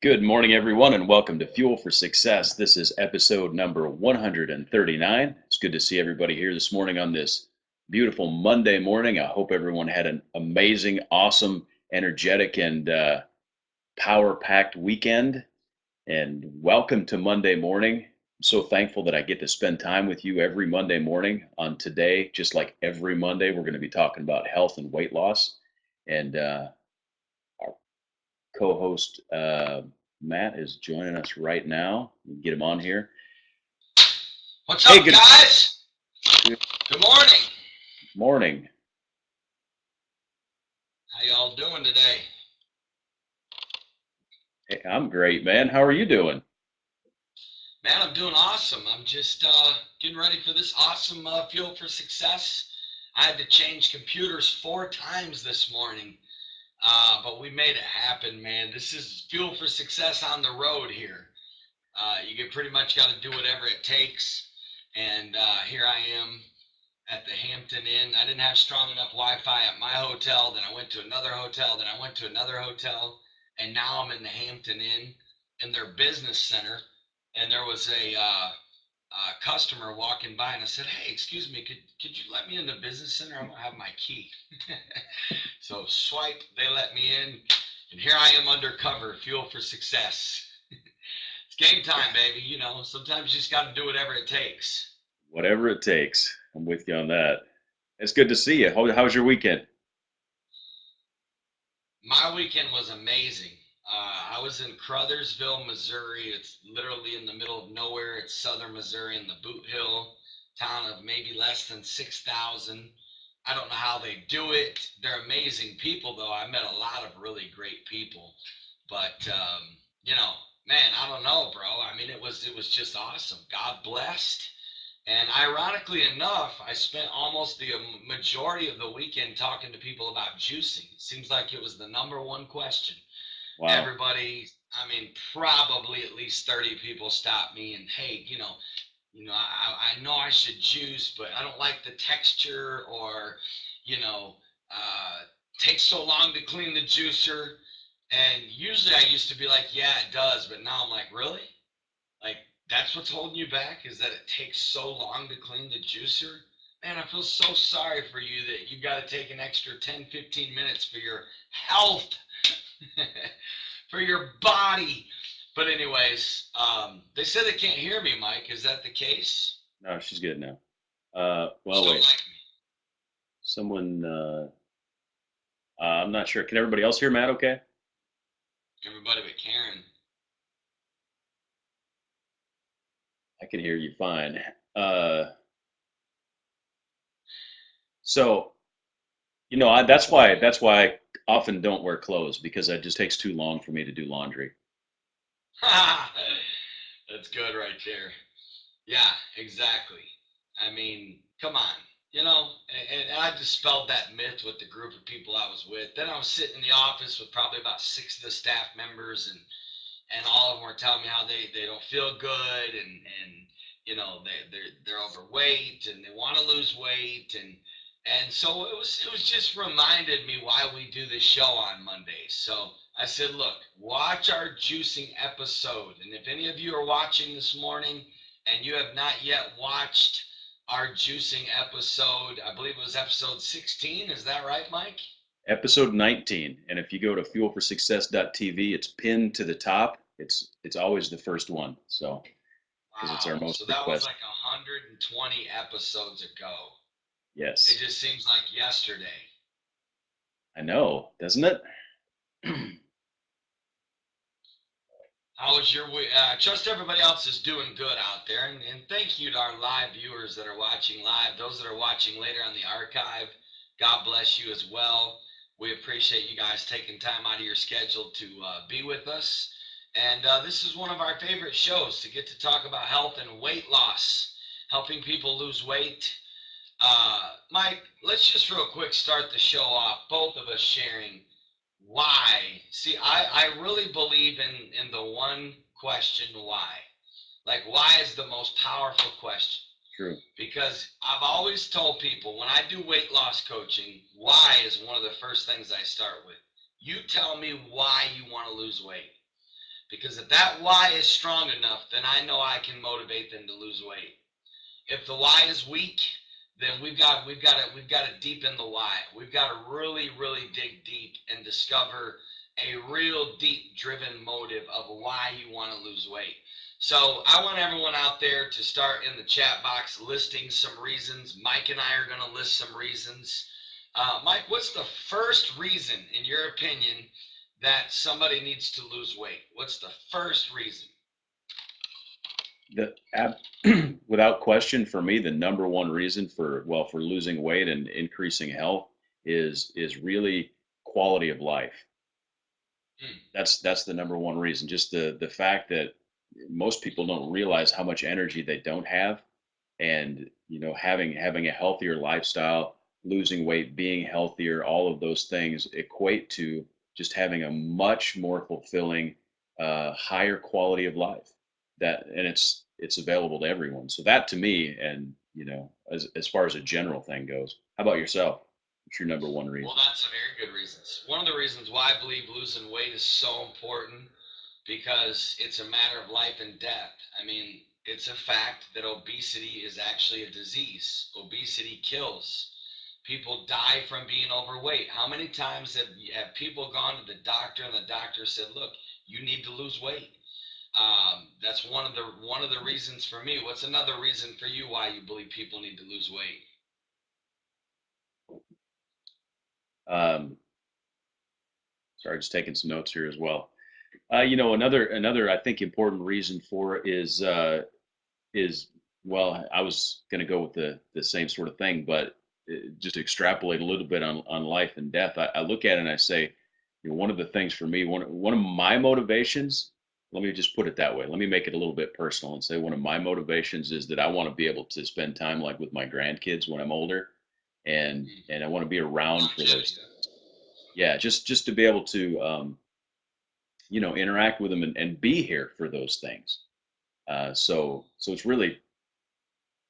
Good morning, everyone, and welcome to Fuel for Success. This is episode number 139. It's good to see everybody here this morning on this beautiful Monday morning. I hope everyone had an amazing, awesome, energetic, and power packed weekend. And welcome to Monday morning. I'm so thankful that I get to spend time with you every Monday morning. On today, just like every Monday, we're going to be talking about health and weight loss. And our co-host Matt is joining us right now. We can get him on here. What's Hey, up, good guys? Good morning. morning. How y'all doing today? Hey, I'm great, man. How are you doing? Man, I'm doing awesome. I'm just getting ready for this awesome Fuel for Success. I had to change computers 4 times this morning, but we made it happen, man. This is Fuel for Success on the road here. You get pretty much got to do whatever it takes, and here I am at the Hampton Inn. I didn't have strong enough Wi-Fi at my hotel. Then I went to another hotel. Then I went to another hotel, and now I'm in the Hampton Inn in their business center. And there was a customer walking by, and I said, "Hey, excuse me, could you let me in the business center? I don't have my key." So swipe, they let me in, and here I am undercover, Fuel for Success. It's game time, baby. You know, sometimes you just got to do whatever it takes. Whatever it takes. I'm with you on that. It's good to see you. How's your weekend? My weekend was amazing. I was in Crothersville, Missouri. It's literally in the middle of nowhere. It's southern Missouri in the Boot Hill town of maybe less than 6,000. I don't know how they do it. They're amazing people, though. I met a lot of really great people. But you know, man, I don't know, bro. I mean, it was just awesome. God blessed. And ironically enough, I spent almost the majority of the weekend talking to people about juicing. It seems like it was the number one question. Wow. Everybody, I mean, probably at least 30 people stopped me and, hey, I know I should juice, but I don't like the texture or, you know, takes so long to clean the juicer. And usually I used to be like, yeah, it does. But now I'm like, really? Like, that's what's holding you back is that it takes so long to clean the juicer? Man, I feel so sorry for you that you got to take an extra 10, 15 minutes for your health, for your body. But anyways, they said they can't hear me, Mike. Is that the case? No, she's good now. You Well, still wait. like me? Someone, I'm not sure. Can everybody else hear Matt okay? Everybody but Karen. I can hear you fine. Uh, so, that's why I often don't wear clothes because it just takes too long for me to do laundry. That's good right there. Yeah, exactly. I mean, come on. And I dispelled that myth with the group of people I was with. Then I was sitting in the office with probably about six of the staff members, and all of them were telling me how they don't feel good, and they're overweight and they want to lose weight, and so it was just reminded me why we do this show on Mondays. So I said, look, watch our juicing episode, and if any of you are watching this morning and you have not yet watched our juicing episode, I believe it was episode 16. Is that right, Mike? Episode 19, and if you go to fuelforsuccess.tv, it's pinned to the top. It's always the first one. So because it's our Wow. most So that was requested. like 120 episodes ago. It Yes, just seems like yesterday. I know, doesn't it? How was your week? Trust everybody else is doing good out there. And thank you to our live viewers that are watching live. Those that are watching later on the archive, God bless you as well. We appreciate you guys taking time out of your schedule to be with us. And this is one of our favorite shows to get to talk about health and weight loss, helping people lose weight. Mike, let's just real quick start the show off, both of us sharing why. See, I really believe in the one question why. Like, why is the most powerful question? True. Because I've always told people when I do weight loss coaching, why is one of the first things I start with. You tell me why you want to lose weight. Because if that why is strong enough, then I know I can motivate them to lose weight. If the why is weak, then we've got to deepen the why. We've got to really dig deep and discover a real deep driven motive of why you want to lose weight. So I want everyone out there to start in the chat box listing some reasons. Mike and I are going to list some reasons. Mike, what's the first reason, in your opinion, that somebody needs to lose weight? What's the first reason? Without question, for me, the number one reason for losing weight and increasing health is really quality of life. That's the number one reason. Just the fact that most people don't realize how much energy they don't have, and having a healthier lifestyle, losing weight, being healthier, all of those things equate to just having a much more fulfilling, higher quality of life. And it's available to everyone. So that to me, and as far as a general thing goes, how about yourself? What's your number one Well, reason? that's a very good reasons. One of the reasons why I believe losing weight is so important because it's a matter of life and death. I mean, it's a fact that obesity is actually a disease. Obesity kills. People die from being overweight. How many times have people gone to the doctor and the doctor said, "Look, you need to lose weight"? That's one of the reasons for me. What's another reason for you why you believe people need to lose weight? Um, Sorry, just taking some notes here as well. Another I think important reason for it is well, I was going to go with the same sort of thing, but just extrapolate a little bit on life and death. I look at it and I say, one of the things for me, one of my motivations. Let me just put it that way. Let me make it a little bit personal and say one of my motivations is that I want to be able to spend time like with my grandkids when I'm older, and I want to be around for Longevity. those. Yeah, just to be able to interact with them and be here for those things. So it's really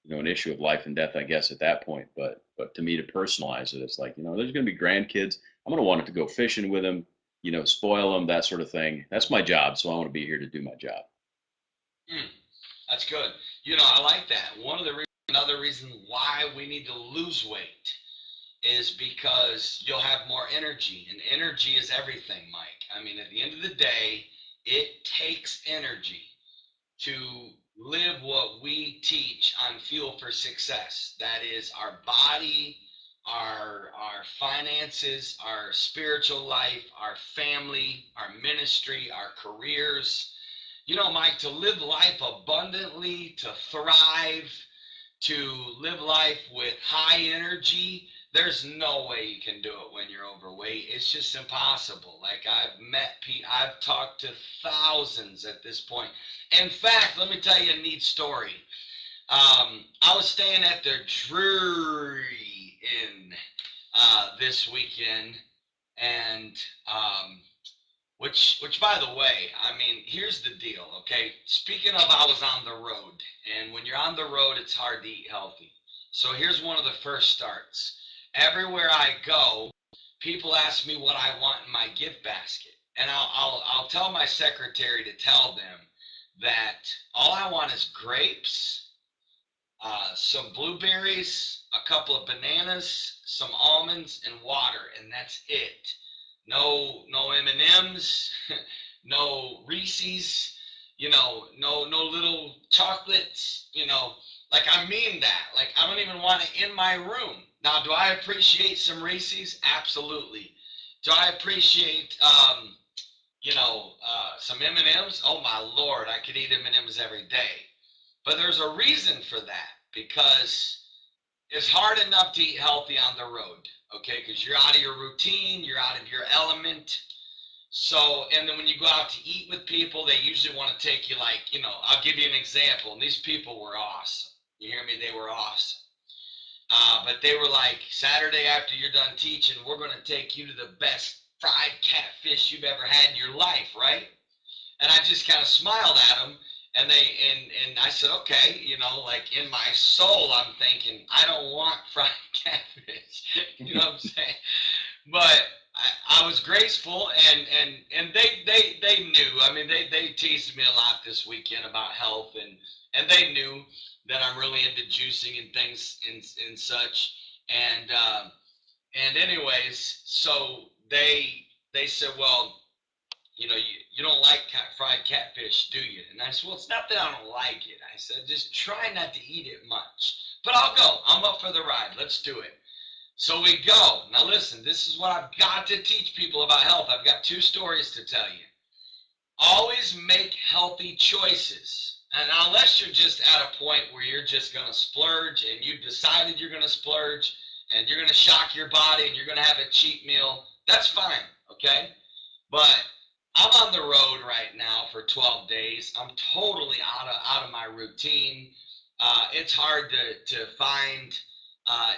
an issue of life and death, I guess, at that point. But to me, to personalize it, it's like there's going to be grandkids. I'm going to want it to go fishing with them, spoil them, that sort of thing. That's my job, so I want to be here to do my job. Hmm, that's good. I like that. Another reason why we need to lose weight is because you'll have more energy, and energy is everything, Mike. I mean, at the end of the day, it takes energy to live what we teach on Fuel for Success. That is our body, our finances, our spiritual life, our family, our ministry, our careers. Mike, to live life abundantly, to thrive, to live life with high energy, there's no way you can do it when you're overweight. It's just impossible. Like I've talked to thousands at this point. In fact, let me tell you a neat story. I was staying at the Drury Inn this weekend, and which by the way, I mean, here's the deal, okay? Speaking of, I was on the road, and when you're on the road, it's hard to eat healthy. So here's one of the first starts. Everywhere I go, people ask me what I want in my gift basket, and I'll tell my secretary to tell them that all I want is grapes, some blueberries, a couple of bananas, some almonds, and water, and that's it. No M&Ms, no Reese's, no little chocolates, like I mean that. Like I don't even want it in my room. Now, do I appreciate some Reese's? Absolutely. Do I appreciate some M&Ms? Oh my Lord, I could eat M&Ms every day. But there's a reason for that because it's hard enough to eat healthy on the road, okay? Because you're out of your routine, you're out of your element. So, and then when you go out to eat with people, they usually want to take you like, I'll give you an example. And these people were awesome. You hear me? They were awesome. But they were like, Saturday after you're done teaching, we're going to take you to the best fried catfish you've ever had in your life, right? And I just kind of smiled at them, and I said, okay, like in my soul, I'm thinking, I don't want fried catfish. You know what I'm saying? But I was graceful, and they knew. I mean, they teased me a lot this weekend about health, and they knew that I'm really into juicing and things and such. And and anyways, so they said, well, you don't like fried catfish, do you? And I said, well, it's not that I don't like it. I said, just try not to eat it much. But I'll go. I'm up for the ride. Let's do it. So we go. Now listen, this is what I've got to teach people about health. I've got two stories to tell you. Always make healthy choices. And unless you're just at a point where you're just going to splurge and you've decided you're going to splurge and you're going to shock your body and you're going to have a cheat meal, that's fine, okay? But I'm on the road right now for 12 days. I'm totally out of my routine. It's hard to find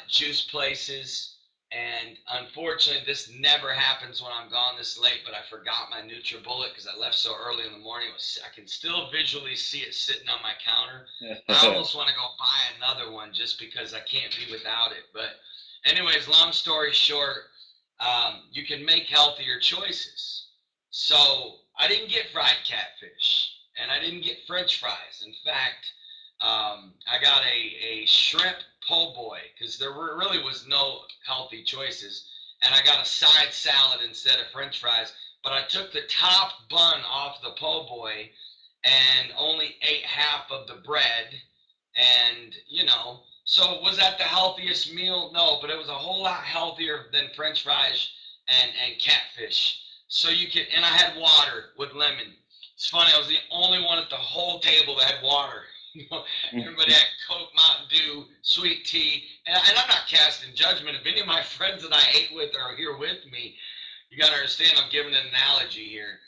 juice places. And unfortunately, this never happens when I'm gone this late, but I forgot my NutriBullet because I left so early in the morning. I can still visually see it sitting on my counter. I almost want to go buy another one just because I can't be without it. But anyways, long story short, you can make healthier choices. So I didn't get fried catfish, and I didn't get French fries. In fact, I got a shrimp po' boy because there really was no healthy choices, and I got a side salad instead of French fries. But I took the top bun off the po' boy and only ate half of the bread, and so was that the healthiest meal? No, but it was a whole lot healthier than French fries and catfish. So you can, and I had water with lemon. It's funny, I was the only one at the whole table that had water. Everybody had Coke, Mountain Dew, sweet tea, and I'm not casting judgment. If any of my friends that I ate with are here with me, you got to understand I'm giving an analogy here.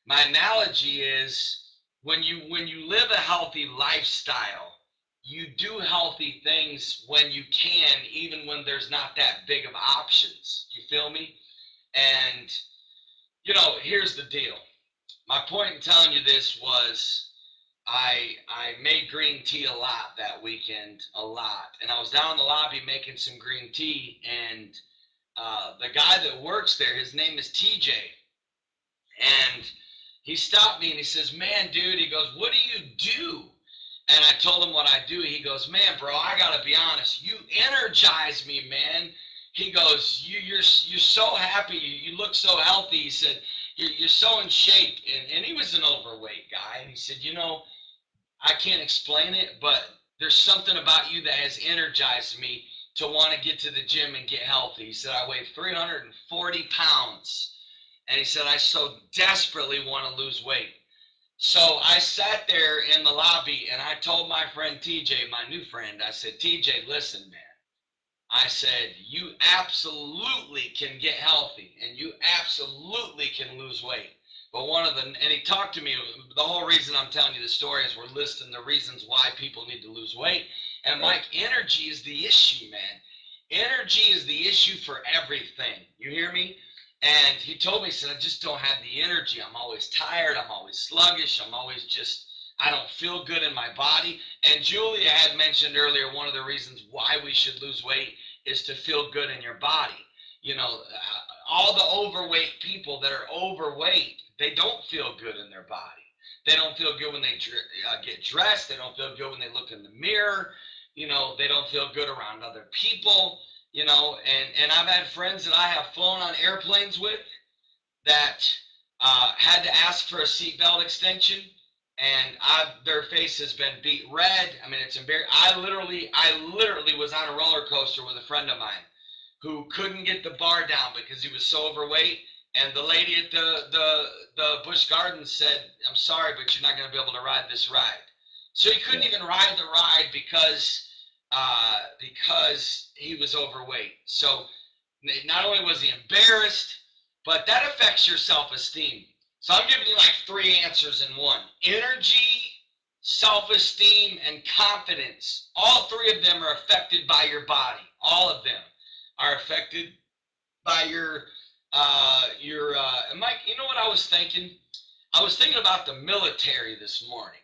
My analogy is when you live a healthy lifestyle, you do healthy things when you can, even when there's not that big of options. You feel me? And here's the deal. My point in telling you this was I made green tea a lot that weekend, a lot. And I was down in the lobby making some green tea, and the guy that works there, his name is TJ, and he stopped me and he says, "Man, dude," he goes, "what do you do?" And I told him what I do. He goes, "Man, bro, I gotta be honest. You energize me, man." He goes, "You're so happy. You look so healthy." He said, "You're so in shape." And he was an overweight guy. And he said, "I can't explain it, but there's something about you that has energized me to want to get to the gym and get healthy." He said, "I weigh 340 pounds." And he said, "I so desperately want to lose weight." So I sat there in the lobby and I told my friend TJ, my new friend, I said, "TJ, listen, man." I said, "You absolutely can get healthy and you absolutely can lose weight." But and he talked to me, the whole reason I'm telling you the story is we're listing the reasons why people need to lose weight. And Mike, energy is the issue, man. Energy is the issue for everything. You hear me? And he told me, he said, "I just don't have the energy. I'm always tired. I'm always sluggish. I don't feel good in my body." And Julia had mentioned earlier, one of the reasons why we should lose weight is to feel good in your body. All the overweight people that are overweight, they don't feel good in their body. They don't feel good when they get dressed. They don't feel good when they look in the mirror. They don't feel good around other people. And I've had friends that I have flown on airplanes with that had to ask for a seatbelt extension, and their face has been beat red. I mean, it's embarrassing. I literally was on a roller coaster with a friend of mine who couldn't get the bar down because he was so overweight. And the lady at the Busch Gardens said, "I'm sorry, but you're not going to be able to ride this ride." So he couldn't even ride the ride because he was overweight. So not only was he embarrassed, but that affects your self-esteem. So I'm giving you like 3 answers in one: energy, self-esteem, and confidence. All 3 of them are affected by your body. All of them are affected by your Mike, you know what I was thinking? I was thinking about the military this morning.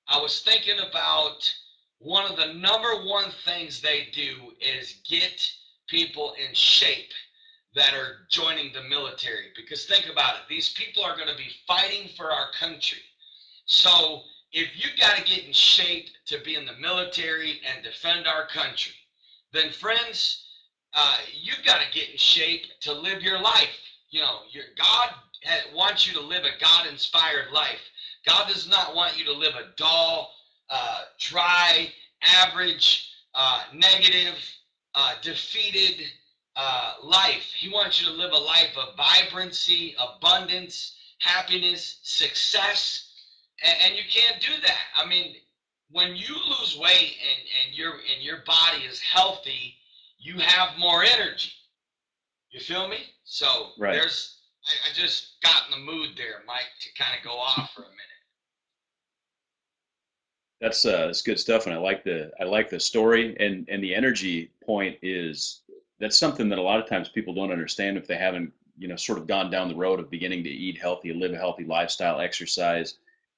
I was thinking about one of the number one things they do is get people in shape. that are joining the military. Because think about it, these people are going to be fighting for our country. So if you got to get in shape to be in the military and defend our country, then friends, you've got to get in shape to live your life. Your God wants you to live a God-inspired life. God does not want you to live a dull, dry, average, negative, defeated life. He wants you to live a life of vibrancy, abundance, happiness, success, and you can't do that. I mean, when you lose weight and your body is healthy, you have more energy. You feel me? So Right. I just got in the mood there, Mike, to kind of go off for a minute. That's good stuff, and I like the story, and the energy point is that's something that a lot of times people don't understand if they haven't sort of gone down the road of beginning to eat healthy, live a healthy lifestyle, exercise.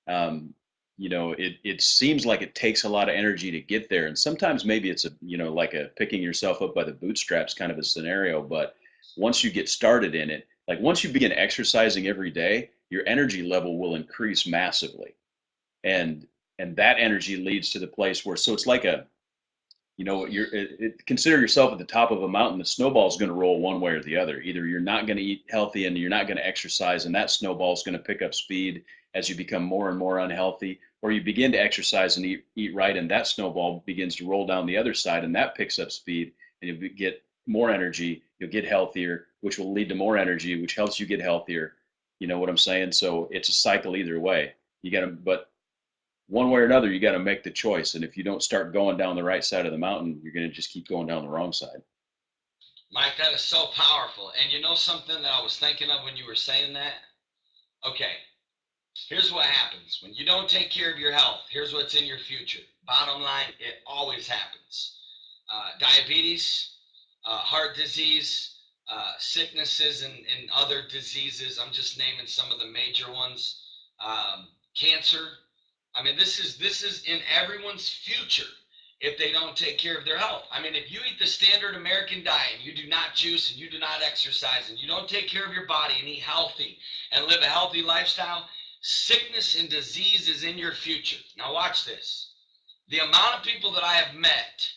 Um, it seems like it takes a lot of energy to get there, and sometimes maybe it's a like a picking yourself up by the bootstraps kind of a scenario. But once you get started in it, like once you begin exercising every day, your energy level will increase massively, and that energy leads to the place where so it's like a consider yourself at the top of a mountain. The snowball is going to roll one way or the other. Either you're not going to eat healthy and you're not going to exercise, and that snowball is going to pick up speed as you become more and more unhealthy, or you begin to exercise and eat right, and that snowball begins to roll down the other side, and that picks up speed, and you get more energy. You'll get healthier, which will lead to more energy, which helps you get healthier. You know what I'm saying? So it's a cycle either way. You got to, but one way or another, you got to make the choice. And if you don't start going down the right side of the mountain, you're going to just keep going down the wrong side. Mike, that is so powerful. And you know something that I was thinking of when you were saying that? Okay, here's what happens. When you don't take care of your health, here's what's in your future. Bottom line, it always happens. Diabetes, heart disease, sicknesses and other diseases. I'm just naming some of the major ones. Cancer. I mean, this is in everyone's future if they don't take care of their health. I mean, if you eat the standard American diet and you do not juice and you do not exercise and you don't take care of your body and eat healthy and live a healthy lifestyle, sickness and disease is in your future. Now watch this. The amount of people that I have met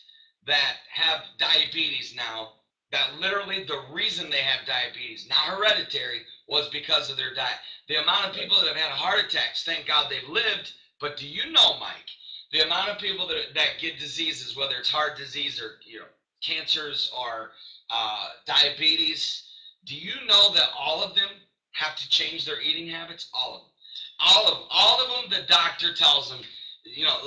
that have diabetes now, that literally the reason they have diabetes, not hereditary, was because of their diet. The amount of people that have had heart attacks, thank God they've lived. But do you know, Mike, the amount of people that get diseases, whether it's heart disease or cancers or diabetes, do you know that all of them have to change their eating habits? All of them. All of them, the doctor tells them,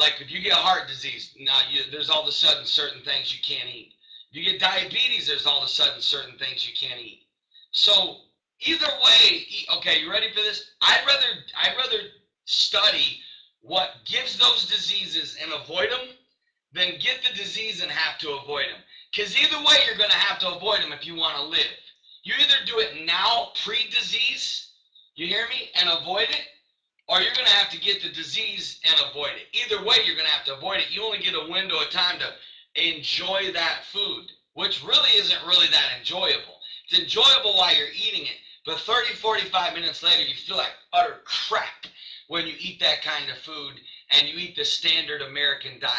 like if you get heart disease, now there's all of a sudden certain things you can't eat. If you get diabetes, there's all of a sudden certain things you can't eat. So either way, okay, you ready for this? I'd rather study what gives those diseases and avoid them than get the disease and have to avoid them. Because either way, you're going to have to avoid them if you want to live. You either do it now, pre-disease, you hear me, and avoid it, or you're going to have to get the disease and avoid it. Either way, you're going to have to avoid it. You only get a window of time to enjoy that food, which really isn't really that enjoyable. It's enjoyable while you're eating it, but 30, 45 minutes later, you feel like utter crap when you eat that kind of food and you eat the standard American diet.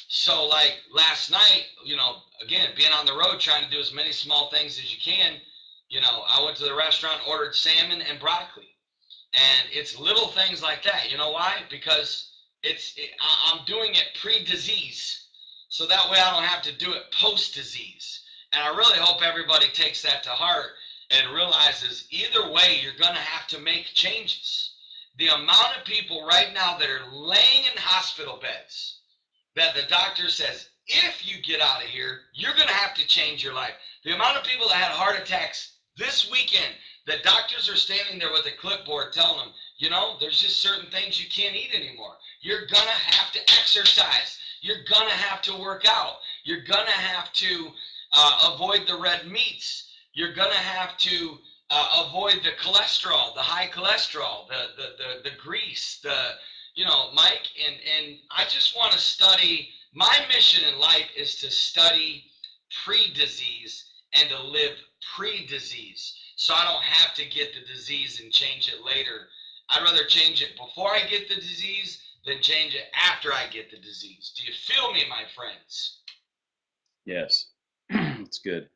So like last night, again, being on the road, trying to do as many small things as you can, I went to the restaurant, ordered salmon and broccoli. And it's little things like that. You know why? Because I'm doing it pre-disease. So that way I don't have to do it post-disease. And I really hope everybody takes that to heart and realizes either way you're going to have to make changes. The amount of people right now that are laying in hospital beds that the doctor says, if you get out of here, you're going to have to change your life. The amount of people that had heart attacks this weekend, the doctors are standing there with a clipboard telling them, there's just certain things you can't eat anymore. You're going to have to exercise. You're going to have to work out. You're going to have to avoid the red meats. You're going to have to avoid the cholesterol, the high cholesterol, the grease, Mike, and I just want to study. My mission in life is to study pre-disease and to live pre-disease, so I don't have to get the disease and change it later. I'd rather change it before I get the disease than change it after I get the disease. Do you feel me, my friends? Yes. It's good.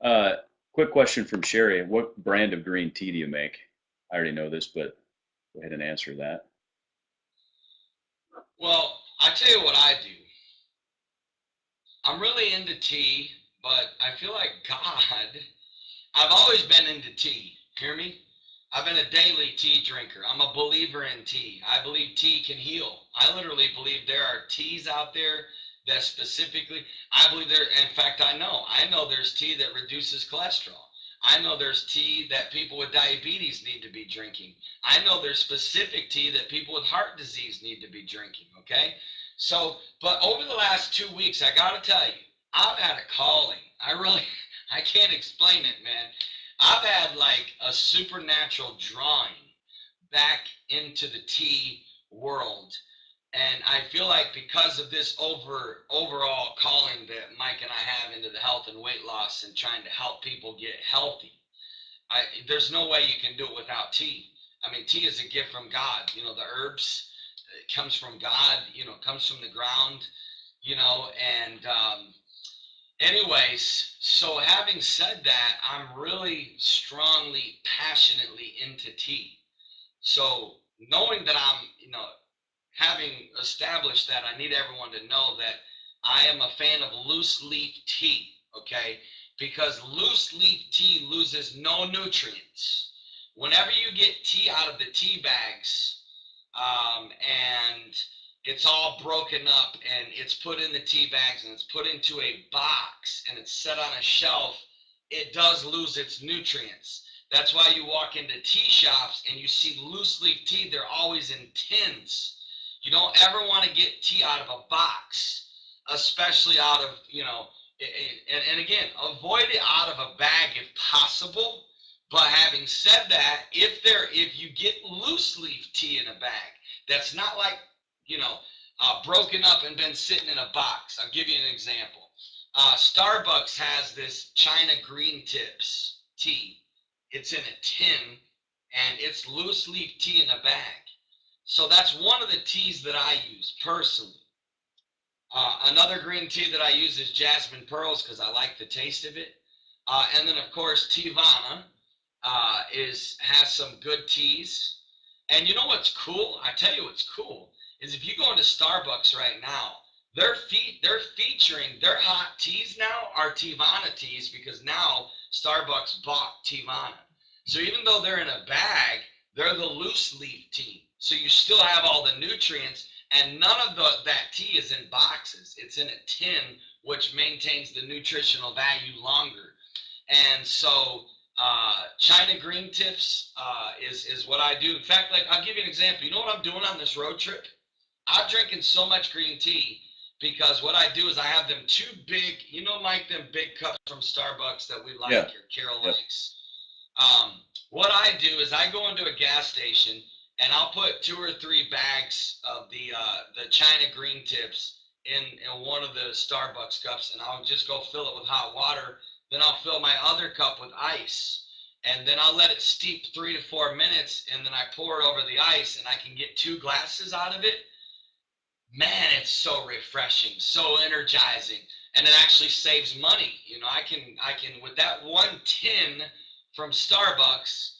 Uh, Quick question from Sherry. What brand of green tea do you make? I already know this, but go ahead and answer that. Well, I tell you what I do. I'm really into tea, but I feel like God, I've always been into tea. Hear me? I've been a daily tea drinker. I'm a believer in tea. I believe tea can heal. I literally believe there are teas out there that specifically, I believe there, in fact, I know there's tea that reduces cholesterol. I know there's tea that people with diabetes need to be drinking. I know there's specific tea that people with heart disease need to be drinking, okay? So, but over the last 2 weeks, I got to tell you, I've had a calling. I can't explain it, man. I've had like a supernatural drawing back into the tea world. And I feel like because of this overall calling that Mike and I have into the health and weight loss and trying to help people get healthy, there's no way you can do it without tea. I mean, tea is a gift from God. You know, the herbs, it comes from God, you know, comes from the ground, you know, and anyways, so having said that, I'm really strongly, passionately into tea. So knowing that I'm, you know, having established that, I need everyone to know that I am a fan of loose leaf tea, okay? Because loose leaf tea loses no nutrients. Whenever you get tea out of the tea bags, and it's all broken up and it's put in the tea bags and it's put into a box and it's set on a shelf, it does lose its nutrients. That's why you walk into tea shops and you see loose leaf tea, they're always in tins. You don't ever want to get tea out of a box, especially out of, you know, and again, avoid it out of a bag if possible. But having said that, if you get loose leaf tea in a bag, that's not like, you know, broken up and been sitting in a box. I'll give you an example. Starbucks has this China green tips tea. It's in a tin and it's loose leaf tea in a bag. So that's one of the teas that I use personally. Another green tea that I use is Jasmine Pearls because I like the taste of it. And then of course Teavana has some good teas. And you know what's cool? I tell you what's cool is if you go into Starbucks right now, they're featuring their hot teas now are Teavana teas because now Starbucks bought Teavana. So even though they're in a bag, they're the loose leaf tea. So you still have all the nutrients, and none of that tea is in boxes. It's in a tin, which maintains the nutritional value longer. And so China green tips is what I do. In fact, like I'll give you an example. You know what I'm doing on this road trip? I'm drinking so much green tea because what I do is I have them two big, you know, Mike, them big cups from Starbucks that we like, Yeah. or Carol Yep. likes. What I do is I go into a gas station and I'll put 2 or 3 bags of the China green tips in one of the Starbucks cups, and I'll just go fill it with hot water. Then I'll fill my other cup with ice, and then I'll let it steep 3 to 4 minutes, and then I pour it over the ice, and I can get 2 glasses out of it. Man, it's so refreshing, so energizing, and it actually saves money. You know, I can with that one tin from Starbucks.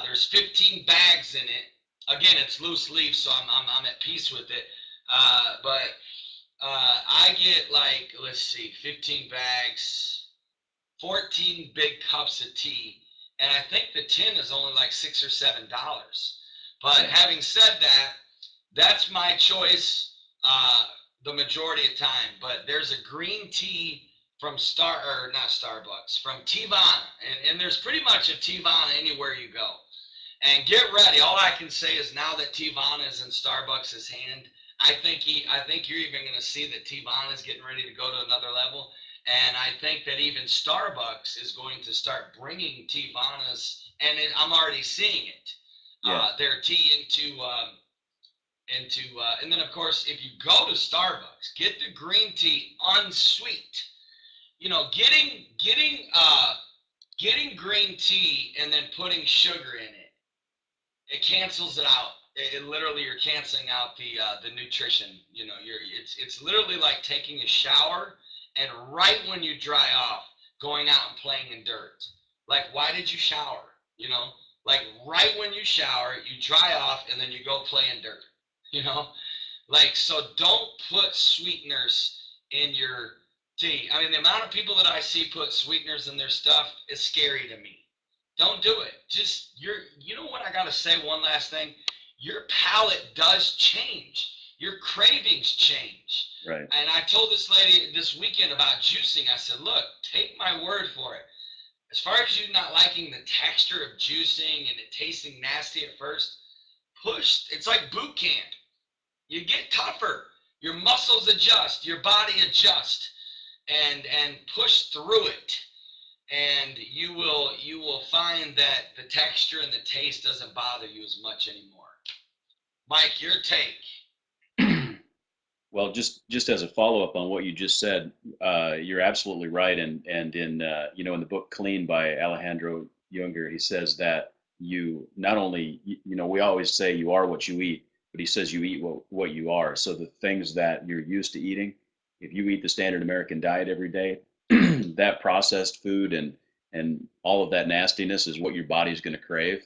There's 15 bags in it. Again, it's loose leaf, so I'm at peace with it. But I get like, let's see, 15 bags, 14 big cups of tea, and I think the tin is only like $6 or $7. But having said that, that's my choice the majority of time. But there's a green tea from not Starbucks, from Teavana, and there's pretty much a Teavana anywhere you go. And get ready. All I can say is now that Teavana is in Starbucks' hand, I think you're even going to see that Teavana is getting ready to go to another level. And I think that even Starbucks is going to start bringing Teavanas, and I'm already seeing it. Their tea and then of course, if you go to Starbucks, get the green tea unsweet. You know, getting getting green tea and then putting sugar in it, it cancels it out. It literally, you're canceling out the nutrition. You know, it's literally like taking a shower and right when you dry off, going out and playing in dirt. Like, why did you shower? You know, like right when you shower, you dry off and then you go play in dirt. You know, like, so don't put sweeteners in your tea. I mean, the amount of people that I see put sweeteners in their stuff is scary to me. Don't do it. Just you know what I gotta say, one last thing. Your palate does change. Your cravings change. Right. And I told this lady this weekend about juicing. I said, look, take my word for it. As far as you not liking the texture of juicing and it tasting nasty at first, it's like boot camp. You get tougher. Your muscles adjust, your body adjusts, and push through it. And you will find that the texture and the taste doesn't bother you as much anymore. Mike, your take. Well, just as a follow up on what you just said, you're absolutely right. And in in the book Clean by Alejandro Junger, he says that you not only we always say you are what you eat, but he says you eat what you are. So the things that you're used to eating, if you eat the standard American diet every day, that processed food and all of that nastiness is what your body's going to crave.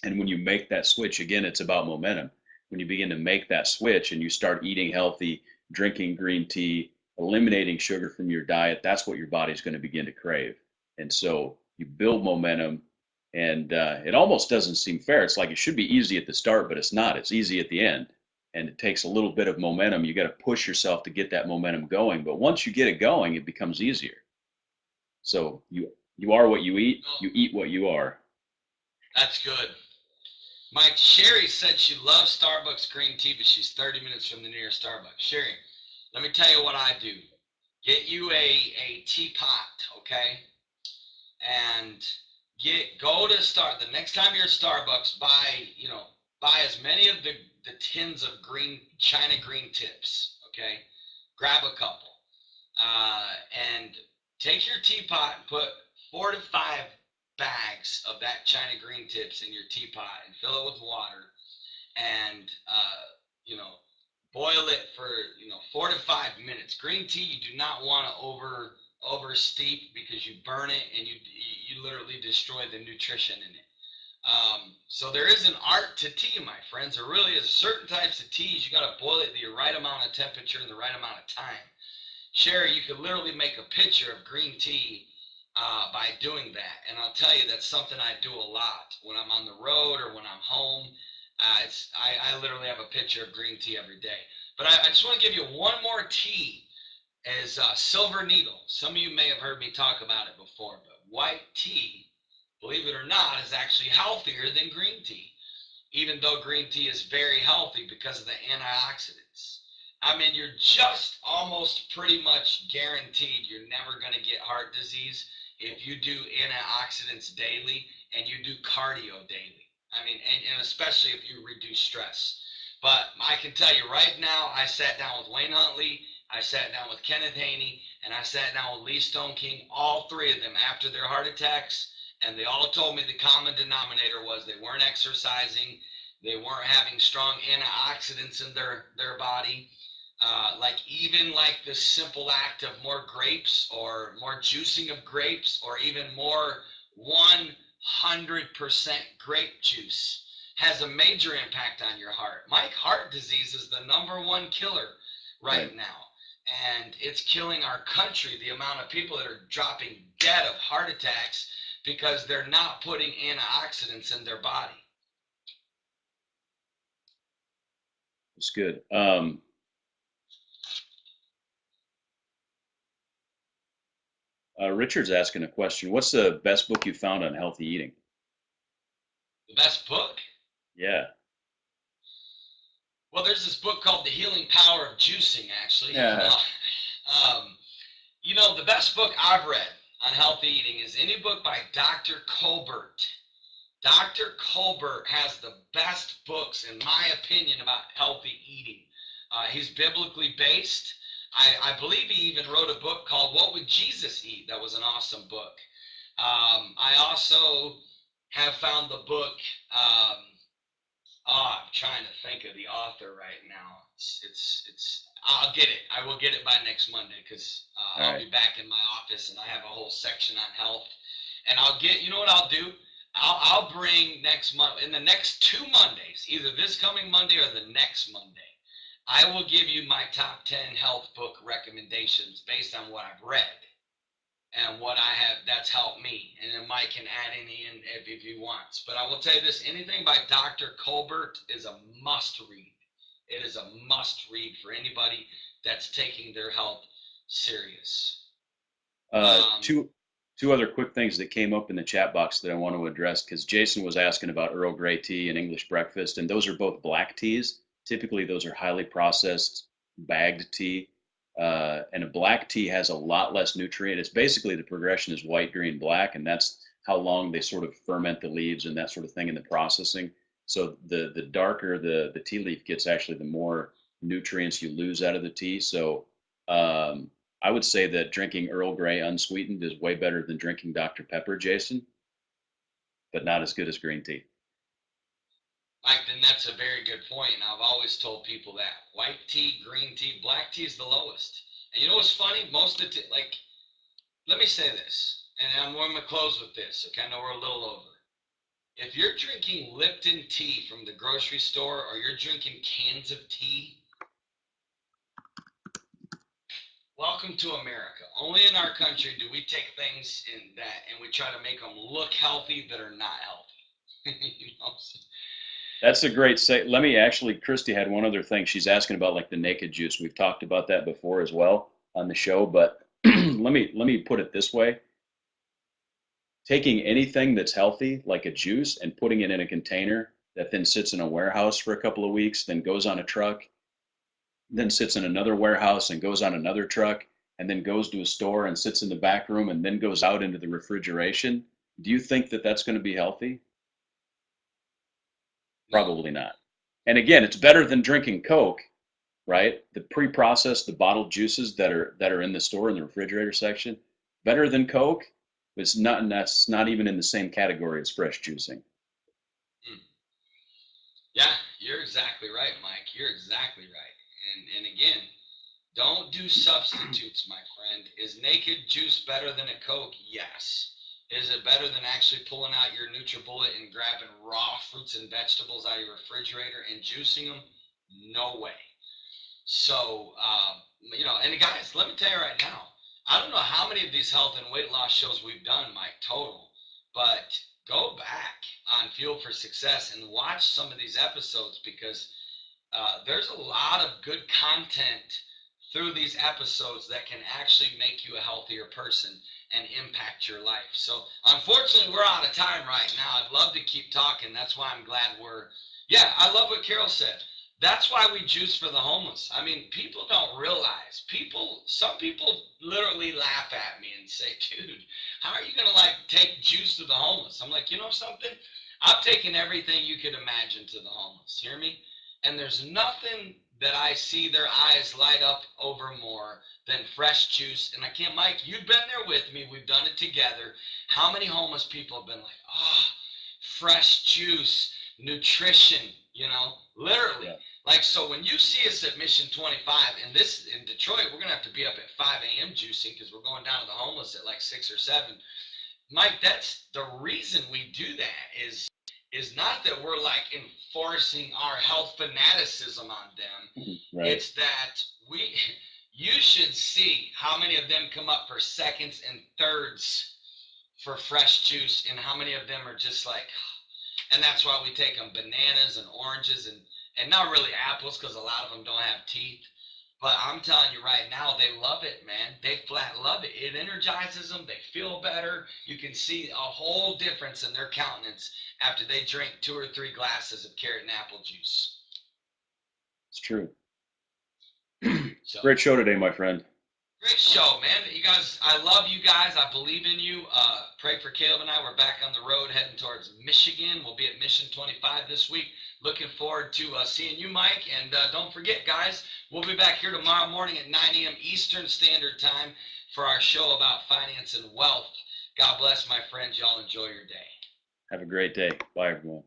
And when you make that switch, again, it's about momentum. When you begin to make that switch and you start eating healthy, drinking green tea, eliminating sugar from your diet, that's what your body's going to begin to crave. And so you build momentum, and it almost doesn't seem fair. It's like it should be easy at the start, but it's not. It's easy at the end. And it takes a little bit of momentum. You got to push yourself to get that momentum going. But once you get it going, it becomes easier. So you are what you eat what you are. That's good. Mike, Sherry said she loves Starbucks green tea, but she's 30 minutes from the nearest Starbucks. Sherry, let me tell you what I do. Get you a teapot, okay? And go to the next time you're at Starbucks, buy as many of the tins of China green tips, okay? Grab a couple. And take your teapot and put 4 to 5 bags of that China green tips in your teapot and fill it with water and boil it for 4 to 5 minutes. Green tea you do not want to over steep because you burn it and you literally destroy the nutrition in it. So there is an art to tea, my friends. There really is. Certain types of teas you got to boil it at the right amount of temperature and the right amount of time. Sherry, you could literally make a picture of green tea by doing that. And I'll tell you, that's something I do a lot when I'm on the road or when I'm home. I literally have a picture of green tea every day. But I just want to give you one more tea as silver needle. Some of you may have heard me talk about it before, but white tea, believe it or not, is actually healthier than green tea, even though green tea is very healthy because of the antioxidants. I mean, you're just almost pretty much guaranteed you're never going to get heart disease if you do antioxidants daily and you do cardio daily. I mean, and especially if you reduce stress. But I can tell you right now, I sat down with Wayne Huntley, I sat down with Kenneth Haney, and I sat down with Lee Stone King, all three of them after their heart attacks, and they all told me the common denominator was they weren't exercising, they weren't having strong antioxidants in their body. Even like the simple act of more grapes or more juicing of grapes or even more 100% grape juice has a major impact on your heart. Mike, heart disease is the #1 killer right now. And it's killing our country, the amount of people that are dropping dead of heart attacks because they're not putting antioxidants in their body. It's good. Richard's asking a question. What's the best book you found on healthy eating? The best book? Yeah. Well, there's this book called The Healing Power of Juicing, actually. Yeah. The best book I've read on healthy eating is any book by Dr. Colbert. Dr. Colbert has the best books, in my opinion, about healthy eating. He's biblically based. I believe he even wrote a book called What Would Jesus Eat? That was an awesome book. I also have found the book. I'm trying to think of the author right now. It's. I'll get it. I will get it by next Monday because All I'll right. be back in my office and I have a whole section on health. And I'll get. You know what I'll do? I'll bring next month in the next 2 Mondays, either this coming Monday or the next Monday. I will give you my top 10 health book recommendations based on what I've read and what I have that's helped me. And then Mike can add any in if he wants. But I will tell you this: anything by Dr. Colbert is a must read. It is a must read for anybody that's taking their health serious. Uh, Um, two two other quick things that came up in the chat box that I want to address because Jason was asking about Earl Grey tea and English breakfast, and those are both black teas. Typically, those are highly processed bagged tea, and a black tea has a lot less nutrient. It's basically the progression is white, green, black, and that's how long they sort of ferment the leaves and that sort of thing in the processing. So the darker the tea leaf gets, actually, the more nutrients you lose out of the tea. So um, I would say that drinking Earl Grey unsweetened is way better than drinking Dr. Pepper, Jason, but not as good as green tea. Mike, then that's a very good point. And I've always told people that white tea, green tea, black tea is the lowest. And you know what's funny? Most of the like, let me say this, and I'm going to close with this. Okay, I know we're a little over. If you're drinking Lipton tea from the grocery store or you're drinking cans of tea, welcome to America. Only in our country do we take things in that and we try to make them look healthy that are not healthy. You know? That's a great say. Let me actually, Christy had one other thing. She's asking about like the naked juice. We've talked about that before as well on the show, but let me put it this way. Taking anything that's healthy, like a juice, and putting it in a container that then sits in a warehouse for a couple of weeks, then goes on a truck, then sits in another warehouse and goes on another truck, and then goes to a store and sits in the back room and then goes out into the refrigeration. Do you think that that's going to be healthy? No. Probably not. And again, it's better than drinking Coke, right? The pre-processed, the bottled juices that are in the store in the refrigerator section, better than Coke. It's not, and that's not even in the same category as fresh juicing. Mm. Yeah, you're exactly right, Mike. You're exactly right. And again, don't do substitutes, my friend. Is naked juice better than a Coke? Yes. Is it better than actually pulling out your NutriBullet and grabbing raw fruits and vegetables out of your refrigerator and juicing them? No way. So, and guys, let me tell you right now, I don't know how many of these health and weight loss shows we've done, Mike, total, but go back on Fuel for Success and watch some of these episodes because there's a lot of good content through these episodes that can actually make you a healthier person and impact your life. So, unfortunately, we're out of time right now. I'd love to keep talking. That's why I'm glad yeah, I love what Carol said. That's why we juice for the homeless. I mean, people don't realize. Some people literally laugh at me and say, dude, how are you going to like take juice to the homeless? I'm like, you know something? I've taken everything you could imagine to the homeless. Hear me? And there's nothing that I see their eyes light up over more than fresh juice. And I can't, Mike, you've been there with me. We've done it together. How many homeless people have been like, oh, fresh juice, nutrition, literally. Yeah. Like, so when you see us at Mission 25, and this in Detroit, we're going to have to be up at 5 a.m. juicing because we're going down to the homeless at like 6 or 7. Mike, that's the reason we do that is not that we're like enforcing our health fanaticism on them. Right. It's that you should see how many of them come up for seconds and thirds for fresh juice and how many of them are just like, and that's why we take them bananas and oranges and not really apples because a lot of them don't have teeth. But I'm telling you right now, they love it, man. They flat love it. It energizes them. They feel better. You can see a whole difference in their countenance after they drink 2 or 3 glasses of carrot and apple juice. It's true. So Great show today, my friend. great show, man. You guys, I love you guys. I believe in you. Pray for Caleb and I. We're back on the road heading towards Michigan. We'll be at Mission 25 this week. Looking forward to seeing you, Mike. And don't forget, guys, we'll be back here tomorrow morning at 9 a.m. Eastern Standard Time for our show about finance and wealth. God bless, my friends. Y'all enjoy your day. Have a great day. Bye, everyone.